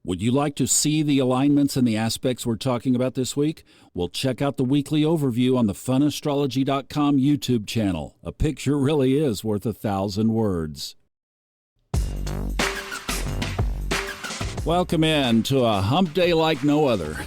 Would you like to see the alignments and the aspects we're talking about this week? Well, check out the weekly overview on the funastrology.com YouTube channel. A picture really is worth 1,000 words. Welcome in to a hump day like no other.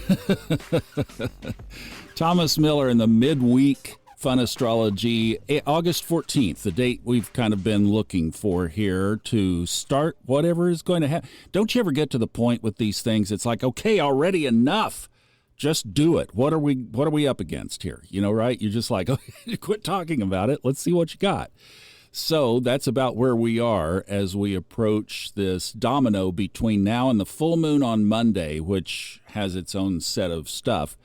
Thomas Miller in the midweek Fun Astrology, August 14th, the date we've kind of been looking for here to start whatever is going to happen. Don't you ever get to the point with these things? It's like, okay, already enough. Just do it. What are we up against here? You know, right? You're just like, okay, quit talking about it. Let's see what you got. So that's about where we are as we approach this domino between now and the full moon on Monday, which has its own set of stuff.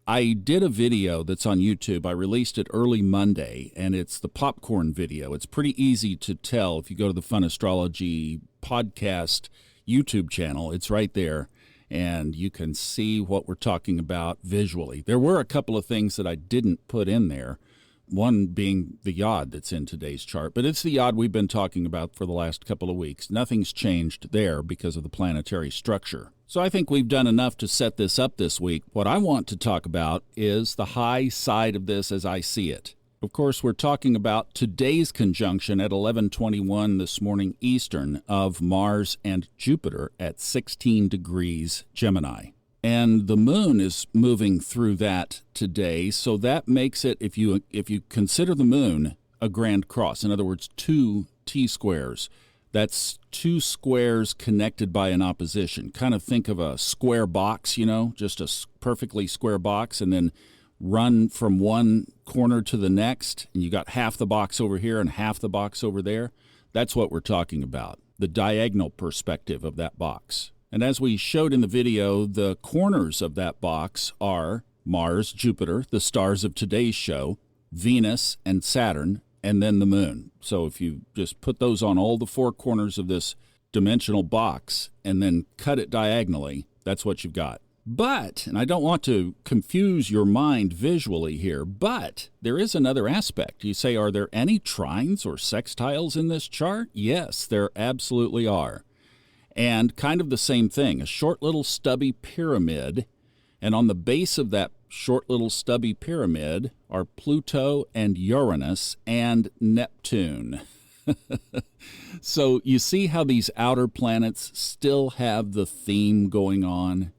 I did a video that's on YouTube. I released it early Monday, and it's the popcorn video. It's pretty easy to tell if you go to the Fun Astrology podcast YouTube channel. It's right there, and you can see what we're talking about visually. There were a couple of things that I didn't put in there, one being the yod that's in today's chart, but it's the yod we've been talking about for the last couple of weeks. Nothing's changed there because of the planetary structure. So I think we've done enough to set this up this week. What I want to talk about is the high side of this as I see it. Of course, we're talking about today's conjunction at 11:21 this morning Eastern of Mars and Jupiter at 16 degrees Gemini. And the moon is moving through that today, so that makes it, if you consider the moon a grand cross, in other words, two T-squares, that's two squares connected by an opposition. Kind of think of a square box, you know, just a perfectly square box, and then run from one corner to the next, and you got half the box over here and half the box over there. That's what we're talking about, the diagonal perspective of that box. And as we showed in the video, the corners of that box are Mars, Jupiter, the stars of today's show, Venus and Saturn, and then the moon. So if you just put those on all the four corners of this dimensional box and then cut it diagonally, that's what you've got. But, and I don't want to confuse your mind visually here, but there is another aspect. You say, are there any trines or sextiles in this chart? Yes, there absolutely are. And kind of the same thing, a short little stubby pyramid, and on the base of that short little stubby pyramid are Pluto and Uranus and Neptune. So you see how these outer planets still have the theme going on?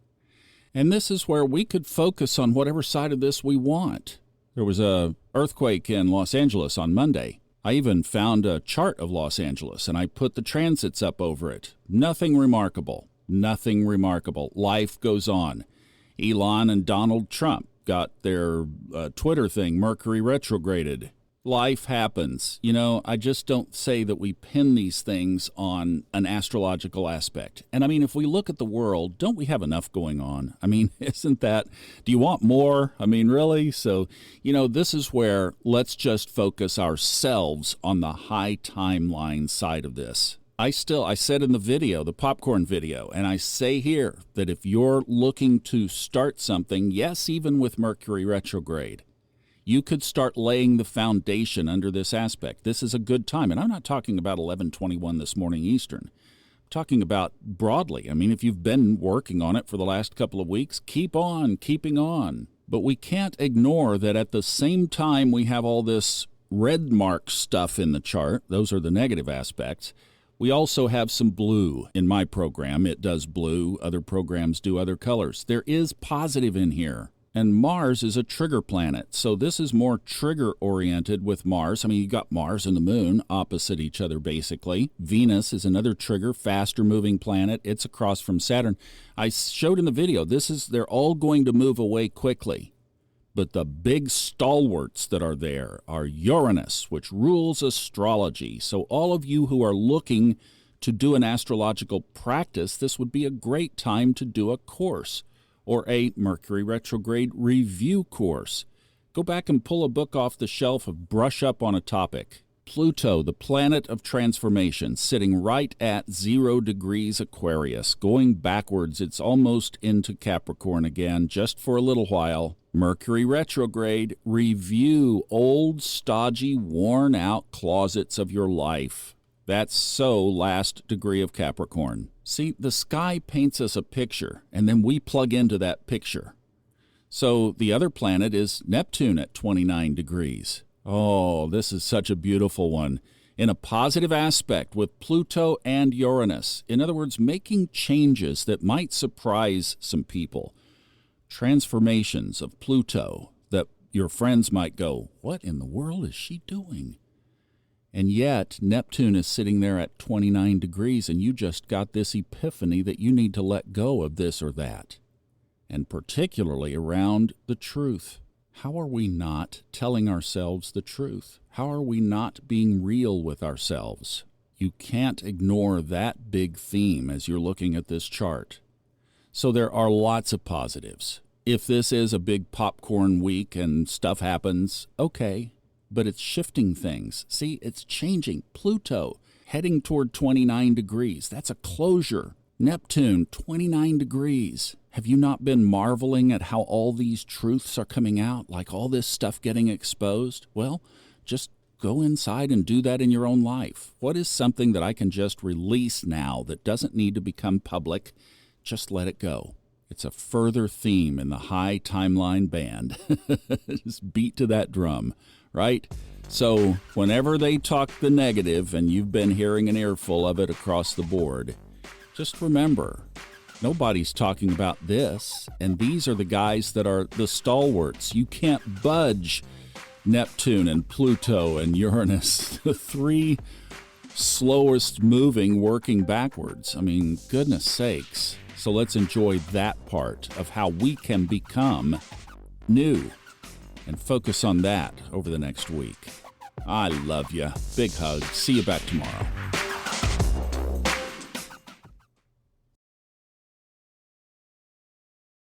And this is where we could focus on whatever side of this we want. There was an earthquake in Los Angeles on Monday. I even found a chart of Los Angeles, and I put the transits up over it. Nothing remarkable. Nothing remarkable. Life goes on. Elon and Donald Trump got their Twitter thing, Mercury retrograded. Life happens. You know, I just don't say that we pin these things on an astrological aspect. And I mean, if we look at the world, don't we have enough going on? I mean, isn't that, do you want more? I mean, really? So, you know, this is where let's just focus ourselves on the high timeline side of this. I said in the video, the popcorn video, and I say here that if you're looking to start something, yes, even with Mercury retrograde, you could start laying the foundation under this aspect. This is a good time. And I'm not talking about 11:21 this morning Eastern. I'm talking about broadly. I mean, if you've been working on it for the last couple of weeks, keep on keeping on. But we can't ignore that at the same time we have all this red mark stuff in the chart. Those are the negative aspects. We also have some blue. In my program, it does blue. Other programs do other colors. There is positive in here. And Mars is a trigger planet, so this is more trigger-oriented with Mars. I mean, you got Mars and the Moon opposite each other, basically. Venus is another trigger, faster-moving planet. It's across from Saturn. I showed in the video, they're all going to move away quickly. But the big stalwarts that are there are Uranus, which rules astrology. So all of you who are looking to do an astrological practice, this would be a great time to do a course, or a Mercury retrograde review course. Go back and pull a book off the shelf and brush up on a topic. Pluto, the planet of transformation, sitting right at 0 degrees Aquarius. Going backwards, it's almost into Capricorn again, just for a little while. Mercury retrograde, review old, stodgy, worn-out closets of your life. That's so last degree of Capricorn. See, the sky paints us a picture, and then we plug into that picture. So the other planet is Neptune at 29 degrees. Oh, this is such a beautiful one. In a positive aspect with Pluto and Uranus. In other words, making changes that might surprise some people. Transformations of Pluto that your friends might go, what in the world is she doing? And yet, Neptune is sitting there at 29 degrees, and you just got this epiphany that you need to let go of this or that. And particularly around the truth. How are we not telling ourselves the truth? How are we not being real with ourselves? You can't ignore that big theme as you're looking at this chart. So there are lots of positives. If this is a big popcorn week and stuff happens, okay. But it's shifting things. See, it's changing. Pluto heading toward 29 degrees. That's a closure. Neptune, 29 degrees. Have you not been marveling at how all these truths are coming out, like all this stuff getting exposed? Well, just go inside and do that in your own life. What is something that I can just release now that doesn't need to become public? Just let it go. It's a further theme in the high timeline band. Just beat to that drum. Right? So whenever they talk the negative, and you've been hearing an earful of it across the board, just remember, nobody's talking about this, and these are the guys that are the stalwarts. You can't budge Neptune and Pluto and Uranus, the three slowest moving, working backwards. I mean, goodness sakes. So let's enjoy that part of how we can become new. And focus on that over the next week. I love you. Big hug. See you back tomorrow.